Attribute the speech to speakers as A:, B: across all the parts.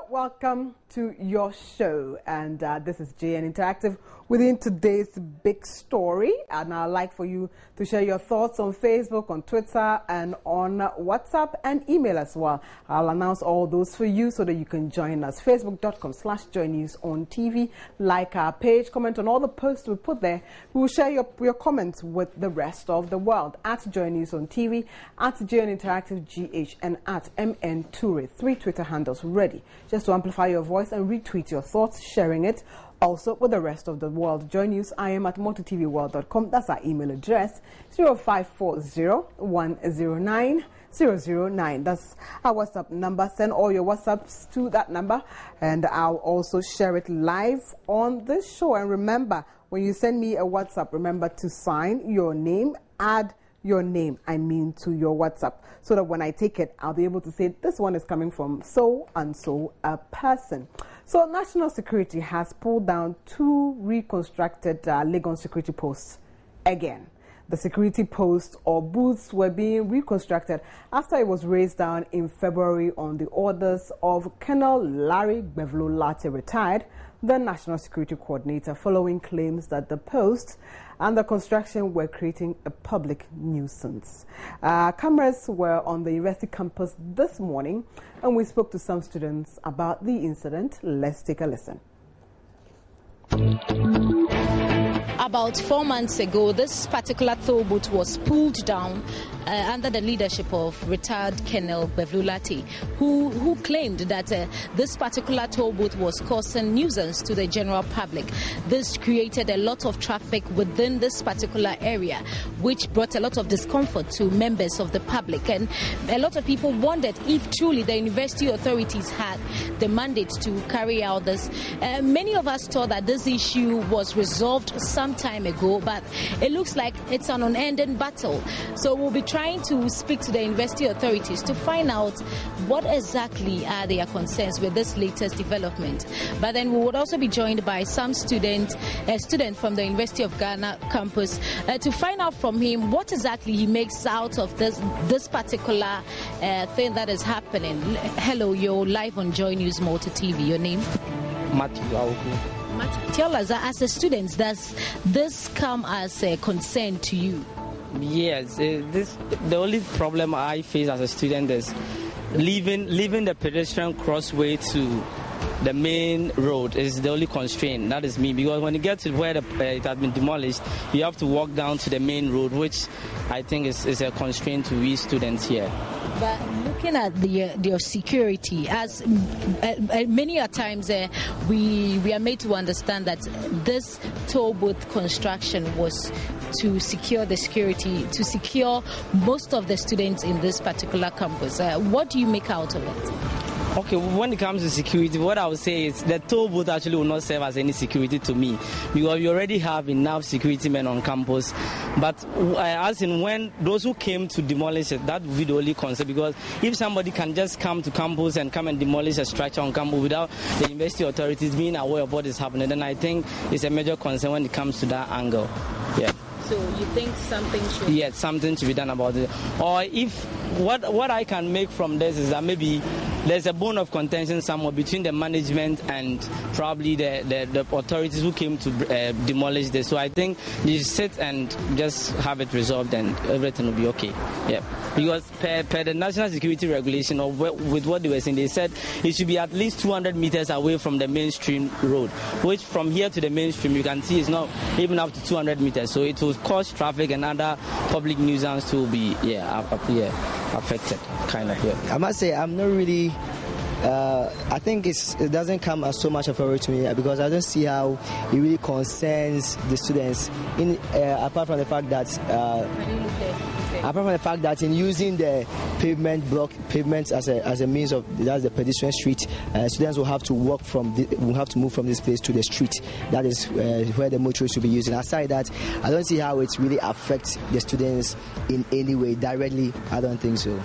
A: So, welcome to your show, and this is JN Interactive within today's big story. And I'd like for you to share your thoughts on Facebook, on Twitter, and on WhatsApp and email as well. I'll announce all those for you so that you can join us. Facebook.com/JoyNewsOnTV. Like our page, comment on all the posts we put there. We will share your comments with the rest of the world at Joy News on TV, at JN Interactive GH, and at MN Toure. 3 Twitter handles ready just to amplify your voice and retweet your thoughts, sharing it also with the rest of the world. Join News IM at mototvworld.com. That's our email address. 0540-109-009. That's our WhatsApp number. Send all your WhatsApps to that number, and I'll also share it live on this show. And remember, when you send me a WhatsApp, remember to sign your name, add your name, to your WhatsApp, so that when I take it, I'll be able to say this one is coming from so and so a person. So national security has pulled down 2 reconstructed Legon security posts again. The security posts or booths were being reconstructed after it was raised down in February on the orders of Colonel Larry Gbevlo-Lartey, retired, the National Security Coordinator, following claims that the posts and the construction were creating a public nuisance. Cameras were on the university campus this morning, and we spoke to some students about the incident. Let's take a listen.
B: About 4 months ago, this particular toll booth was pulled down under the leadership of retired Colonel Gbevlo-Lartey, who claimed that this particular toll booth was causing nuisance to the general public. This created a lot of traffic within this particular area, which brought a lot of discomfort to members of the public. And a lot of people wondered if truly the university authorities had the mandate to carry out this. Many of us thought that this issue was resolved some time ago, but it looks like it's an unending battle. So we'll be trying to speak to the university authorities to find out what exactly are their concerns with this latest development. But then we would also be joined by some student from the University of Ghana campus to find out from him what exactly he makes out of this particular thing that is happening. Hello, you're live on Joy News Multi TV. Your name?
C: Matthew.
B: Tell us, as a student, does this come as a concern to you?
C: Yes, the only problem I face as a student is leaving the pedestrian crossway to the main road is the only constraint. That is me, because when you get to where it has been demolished, you have to walk down to the main road, which I think is a constraint to we students here.
B: But looking at your security, as many a times we are made to understand that this toll booth construction was to secure the security, to secure most of the students in this particular campus. What do you make out of it?
C: Okay, when it comes to security, what I would say is the toll booth actually will not serve as any security to me, because we already have enough security men on campus. But as in when those who came to demolish it, that would be the only concern, because if somebody can just come to campus and come and demolish a structure on campus without the university authorities being aware of what is happening, then I think it's a major concern when it comes to that angle. Yeah.
B: So you think something should...
C: Yes, something should be done about it. Or if what I can make from this is that maybe there's a bone of contention somewhere between the management and probably the authorities who came to demolish this. So I think you sit and just have it resolved and everything will be okay. Yeah. Because per the national security regulation, or with what they were saying, they said it should be at least 200 meters away from the mainstream road, which from here to the mainstream you can see is not even up to 200 meters. So it will cause traffic and other public nuisance to be affected, kind of. Yeah.
D: I must say I'm not really. I think it doesn't come as so much of a worry to me, because I don't see how it really concerns the students. Apart from the fact that in using the pavement as a means of, that's the pedestrian street, students will have to move from this place to the street. That is where the motorists will be using. Aside that, I don't see how it really affects the students in any way directly. I don't think so.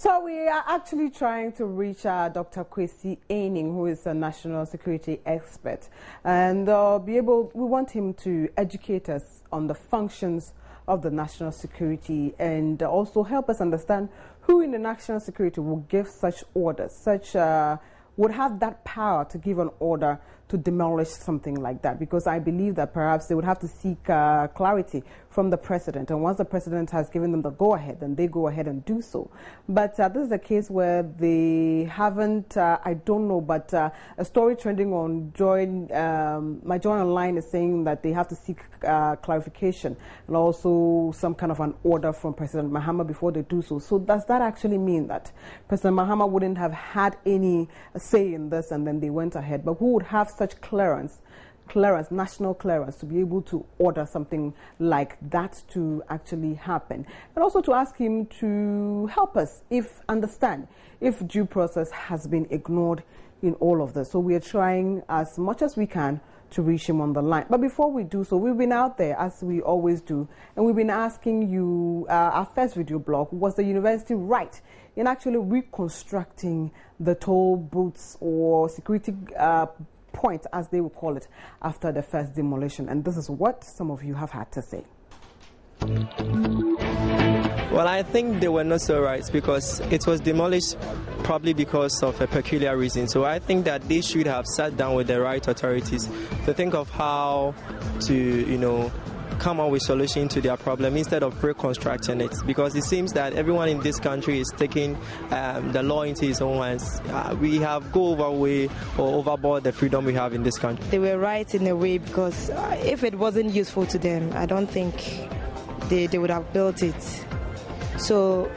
A: So we are actually trying to reach Dr. Kwesi Aining, who is a national security expert, and we want him to educate us on the functions of the national security, and also help us understand who in the national security will give such orders, would have that power to give an order to demolish something like that, because I believe that perhaps they would have to seek clarity from the president, and once the president has given them the go-ahead, then they go ahead and do so. But this is a case where they haven't, I don't know, but a story trending on my Join Online is saying that they have to seek clarification and also some kind of an order from President Mahama before they do so. So does that actually mean that President Mahama wouldn't have had any say in this and then they went ahead? But who would have such clearance, national clearance, to be able to order something like that to actually happen? And also to ask him to help us understand if due process has been ignored in all of this. So we are trying as much as we can to reach him on the line. But before we do so, we've been out there, as we always do, and we've been asking you, our first video blog, was the university right in actually reconstructing the toll booths or security point, as they will call it, after the first demolition? And this is what some of you have had to say.
E: Well, I think they were not so right, because it was demolished probably because of a peculiar reason. So I think that they should have sat down with the right authorities to think of how to, come up with solution to their problem instead of reconstructing it, because it seems that everyone in this country is taking the law into his own hands. We have overboard the freedom we have in this country.
F: They were right in a way, because if it wasn't useful to them, I don't think they would have built it. So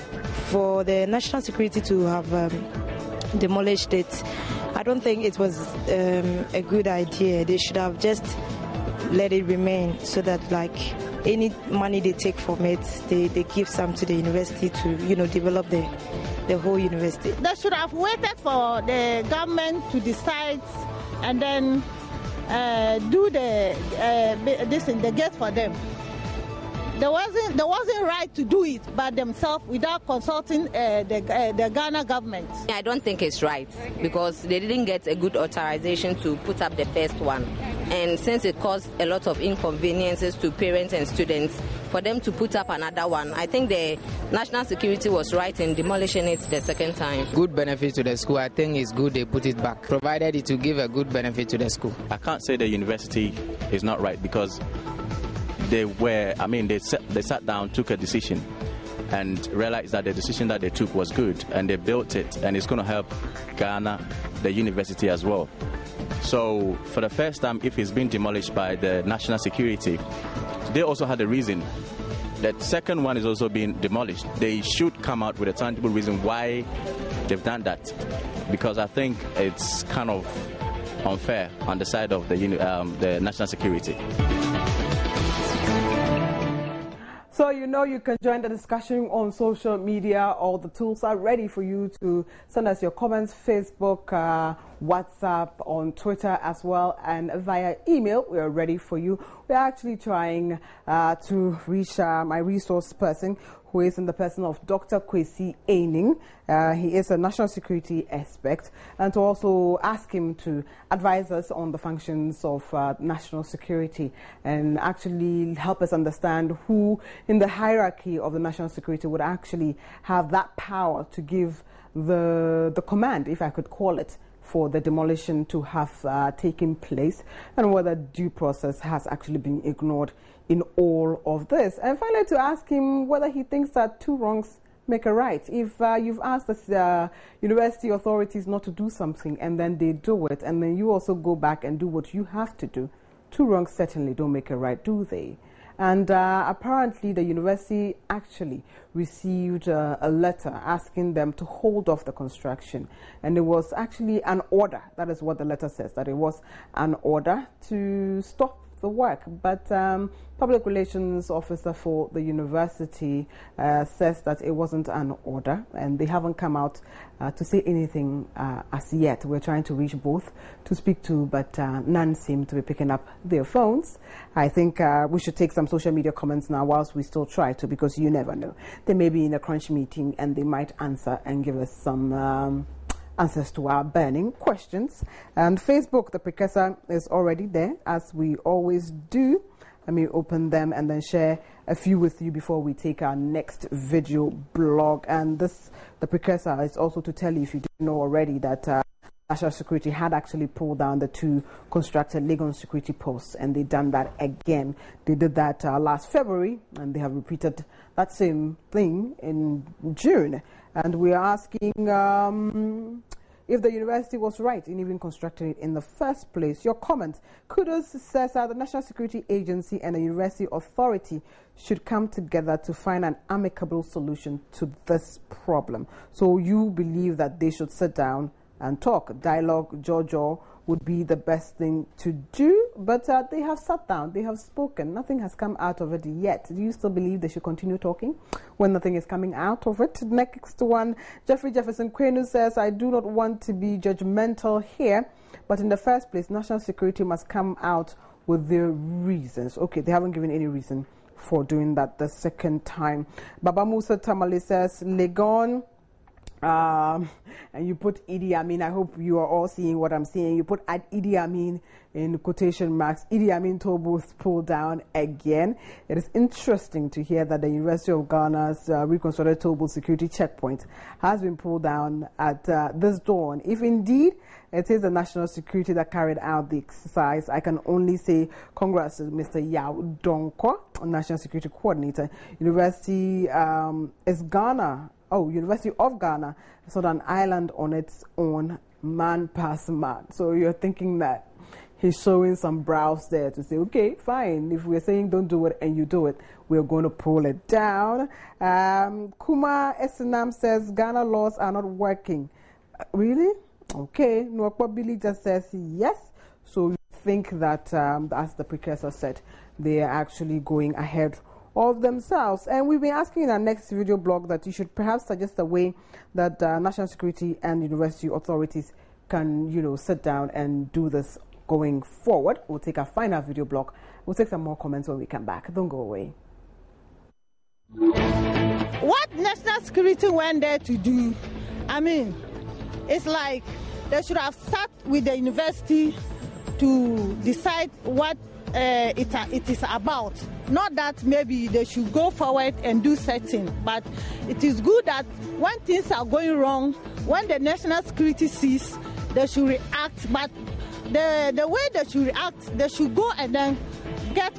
F: for the national security to have demolished it, I don't think it was a good idea. They should have just let it remain, so that any money they take from it, they give some to the university to develop the whole university.
G: They should have waited for the government to decide and then do the gate for them. They wasn't right to do it by themselves without consulting the Ghana government.
H: I don't think it's right, because they didn't get a good authorization to put up the first one. And since it caused a lot of inconveniences to parents and students, for them to put up another one, I think the national security was right in demolishing it the second time.
I: Good benefit to the school. I think it's good they put it back, provided it will give a good benefit to the school.
J: I can't say the university is not right, because they sat down, took a decision, and realized that the decision that they took was good, and they built it, and it's going to help Ghana, the university as well. So for the first time, if it's been demolished by the national security, they also had a reason. The second one is also being demolished. They should come out with a tangible reason why they've done that, because I think it's kind of unfair on the side of the national security.
A: So you can join the discussion on social media. All the tools are ready for you to send us your comments: Facebook, WhatsApp, on Twitter as well, and via email. We are ready for you. We're actually trying to reach my resource person, who is in the person of Dr. Kwesi Aining. He is a national security expert, and to also ask him to advise us on the functions of national security and actually help us understand who in the hierarchy of the national security would actually have that power to give the command, if I could call it, for the demolition to have taken place, and whether due process has actually been ignored in all of this. And finally, to ask him whether he thinks that two wrongs make a right. If you've asked the university authorities not to do something and then they do it, and then you also go back and do what you have to do, two wrongs certainly don't make a right, do they? And apparently the university actually received a letter asking them to hold off the construction. And it was actually an order. That is what the letter says, that it was an order to stop the work. But public relations officer for the university says that it wasn't an order, and they haven't come out to say anything as yet. We're trying to reach both to speak to, but none seem to be picking up their phones. I think we should take some social media comments now whilst we still try to, because you never know. They may be in a crunch meeting and they might answer and give us some answers to our burning questions. And Facebook, the precursor, is already there, as we always do. Let me open them and then share a few with you before we take our next video blog. And this, the precursor, is also to tell you, if you didn't know already, that National Security had actually pulled down the 2 constructed Legon security posts, and they've done that again. They did that last February, and they have repeated that same thing in June. And we are asking if the university was right in even constructing it in the first place. Your comment. Kudos says the National Security Agency and the University Authority should come together to find an amicable solution to this problem. So you believe that they should sit down and talk. Dialogue, Jojo, would be the best thing to do, but they have sat down, they have spoken. Nothing has come out of it yet. Do you still believe they should continue talking when nothing is coming out of it? Next one, Jeffrey Jefferson Quenu says, I do not want to be judgmental here, but in the first place, national security must come out with their reasons. Okay, they haven't given any reason for doing that the second time. Baba Musa Tamale says, Legon, and you put Idi Amin. I hope you are all seeing what I'm saying. You put Idi Amin in quotation marks. Idi Amin toll booth pulled down again. It is interesting to hear that the University of Ghana's reconstructed toll booth security checkpoint has been pulled down at this dawn. If indeed it is the national security that carried out the exercise, I can only say congrats to Mr. Yao Donko, National Security Coordinator. University is Ghana. Oh, University of Ghana is not an island on its own, man past man. So you're thinking that he's showing some brows there to say, okay, fine. If we're saying don't do it and you do it, we're going to pull it down. Kuma Esenam says Ghana laws are not working. Really? Okay. Nwakwa Billy just says yes. So you think that, as the precursor said, they are actually going ahead of themselves. And we've been asking in our next video blog that you should perhaps suggest a way that national security and university authorities can, sit down and do this going forward. We'll take our final video blog. We'll take some more comments when we come back. Don't go away.
G: What national security went there to do? I mean, it's like they should have sat with the university to decide what it is about. Not that maybe they should go forward and do certain, but it is good that when things are going wrong, when the national security sees, they should react. But the way they should react, they should go and then get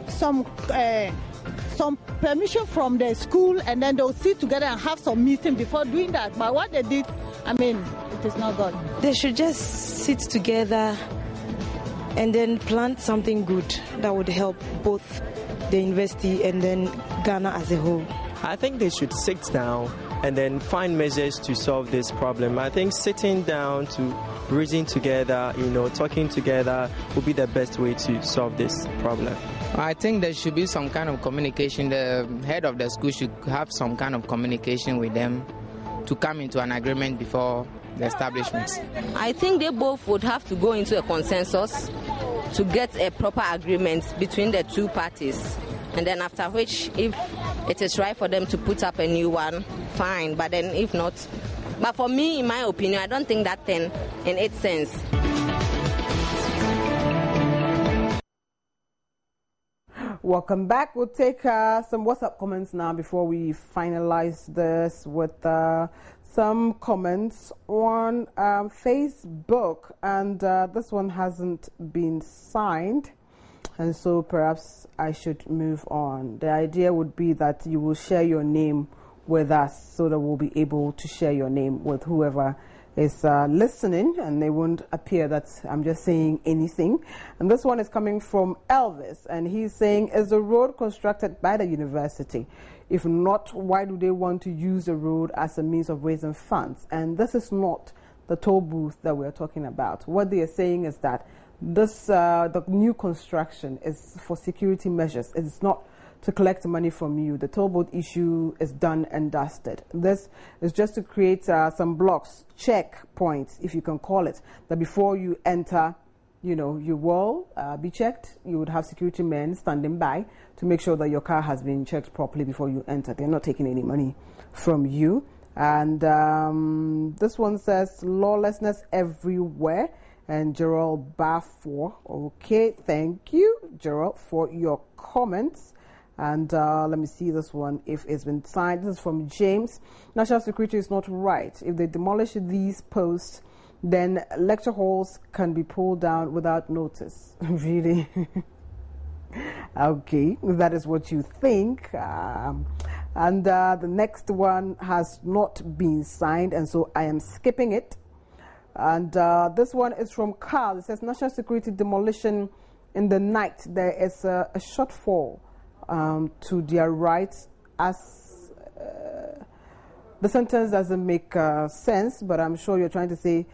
G: some permission from the school, and then they'll sit together and have some meeting before doing that. But what they did, I mean, it is not good.
F: They should just sit together and then plan something good that would help both the university and then Ghana as a whole.
E: I think they should sit down and then find measures to solve this problem. I think sitting down to reason together, talking together would be the best way to solve this problem.
I: I think there should be some kind of communication. The head of the school should have some kind of communication with them to come into an agreement before the establishment.
H: I think they both would have to go into a consensus to get a proper agreement between the two parties, and then after which, if it is right for them to put up a new one, fine, but then if not, but for me, in my opinion, I don't think that thing in its sense.
A: Welcome back. We'll take some WhatsApp comments now before we finalize this with some comments on Facebook, and this one hasn't been signed, and so perhaps I should move on. The idea would be that you will share your name with us so that we'll be able to share your name with whoever is listening, and they won't appear that I'm just saying anything. And this one is coming from Elvis, and he's saying, is the road constructed by the university? If not, why do they want to use the road as a means of raising funds? And this is not the toll booth that we're talking about. What they are saying is that this the new construction is for security measures. It's not to collect money from you. The toll booth issue is done and dusted. This is just to create some blocks, checkpoints, if you can call it, that before you enter, you will be checked. You would have security men standing by to make sure that your car has been checked properly before you enter. They're not taking any money from you. And this one says lawlessness everywhere. and Gerald Bafor. Okay, thank you, Gerald, for your comments. And let me see this one, if it's been signed. This is from James. National security is not right. If they demolish these posts, then lecture halls can be pulled down without notice. Really? Okay, that is what you think. And the next one has not been signed, and so I am skipping it. And this one is from Carl. It says, national security demolition in the night. There is a shortfall to their rights. As the sentence doesn't make sense, but I'm sure you're trying to say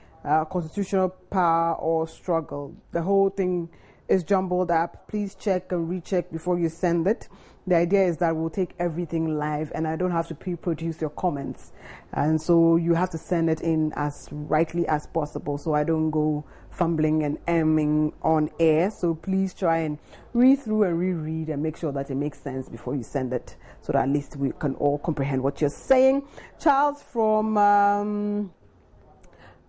A: constitutional power or struggle. The whole thing is jumbled up. Please check and recheck before you send it. The idea is that we'll take everything live, and I don't have to pre-produce your comments, and so you have to send it in as rightly as possible, so I don't go fumbling and aiming on air. So please try and read through and reread and make sure that it makes sense before you send it, so that at least we can all comprehend what you're saying. Charles from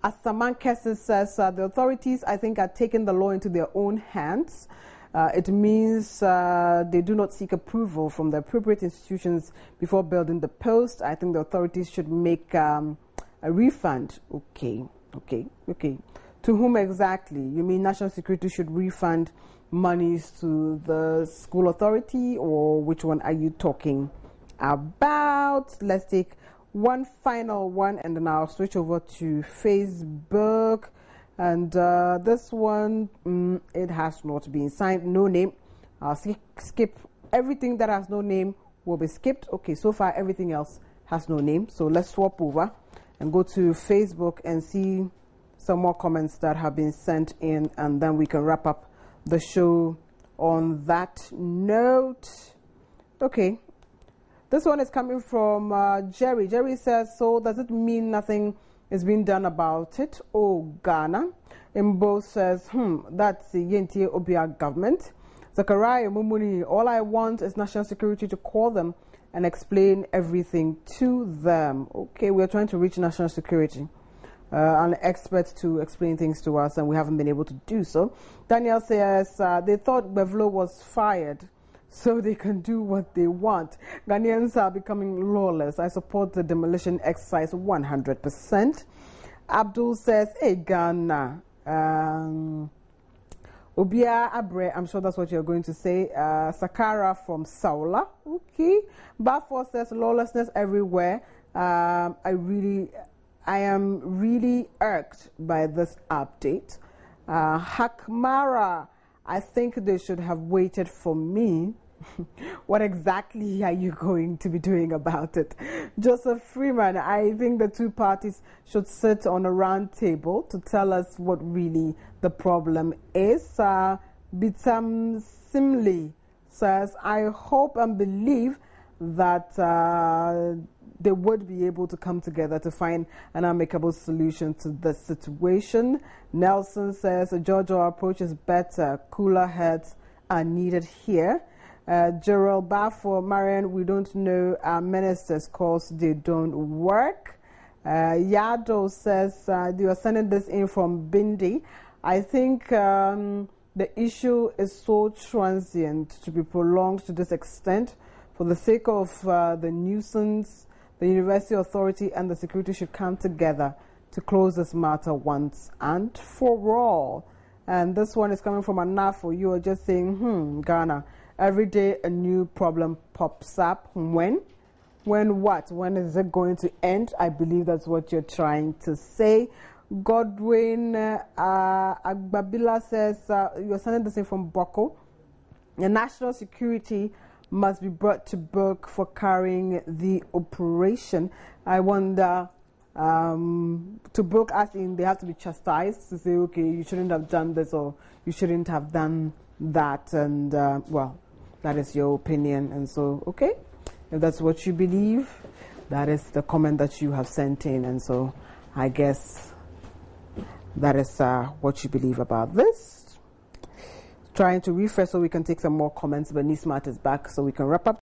A: Asamankesi says the authorities, I think, are taking the law into their own hands. It means they do not seek approval from the appropriate institutions before building the post. I think the authorities should make a refund. Okay. To whom exactly? You mean national security should refund monies to the school authority, or which one are you talking about? Let's take one final one, and then I'll switch over to Facebook. And this one, it has not been signed. No name. I'll skip everything that has no name. Will be skipped. Okay, so far everything else has no name. So let's swap over and go to Facebook and see some more comments that have been sent in, and then we can wrap up the show on that note. Okay. This one is coming from Jerry. Jerry says, so does it mean nothing is being done about it? Oh, Ghana. Imbo says, that's the Yentie Obia government. Zachariah Mumuni, all I want is national security to call them and explain everything to them. Okay, we're trying to reach national security, an expert to explain things to us, and we haven't been able to do so. Daniel says, they thought Bevlo was fired, so they can do what they want. Ghanaians are becoming lawless. I support the demolition exercise 100%. Abdul says, hey, Ghana. Obia Abre, I'm sure that's what you're going to say. Sakara from Saula. Okay. Bafor says, lawlessness everywhere. I am really irked by this update. Hakmara, I think they should have waited for me. What exactly are you going to be doing about it? Joseph Freeman, I think the two parties should sit on a round table to tell us what really the problem is. Bitam Simli says, I hope and believe that they would be able to come together to find an amicable solution to the situation. Nelson says a Georgia approach is better. Cooler heads are needed here. Gerald Bafor, Marian, we don't know our ministers because they don't work. Yado says they are sending this in from Bindi. I think the issue is so transient to be prolonged to this extent. For the sake of the nuisance, the university authority and the security should come together to close this matter once and for all. And this one is coming from Anafo. You are just saying, Ghana, every day a new problem pops up. When what? When is it going to end? I believe that's what you're trying to say. Godwin Agbabila says, you're sending this in from Boko. The national security must be brought to book for carrying the operation. I wonder, to book as in they have to be chastised to say, okay, you shouldn't have done this or you shouldn't have done that. And, well, that is your opinion. And so, okay, if that's what you believe, that is the comment that you have sent in. And so I guess that is what you believe about this. Trying to refresh so we can take some more comments, but Nismat is back so we can wrap up.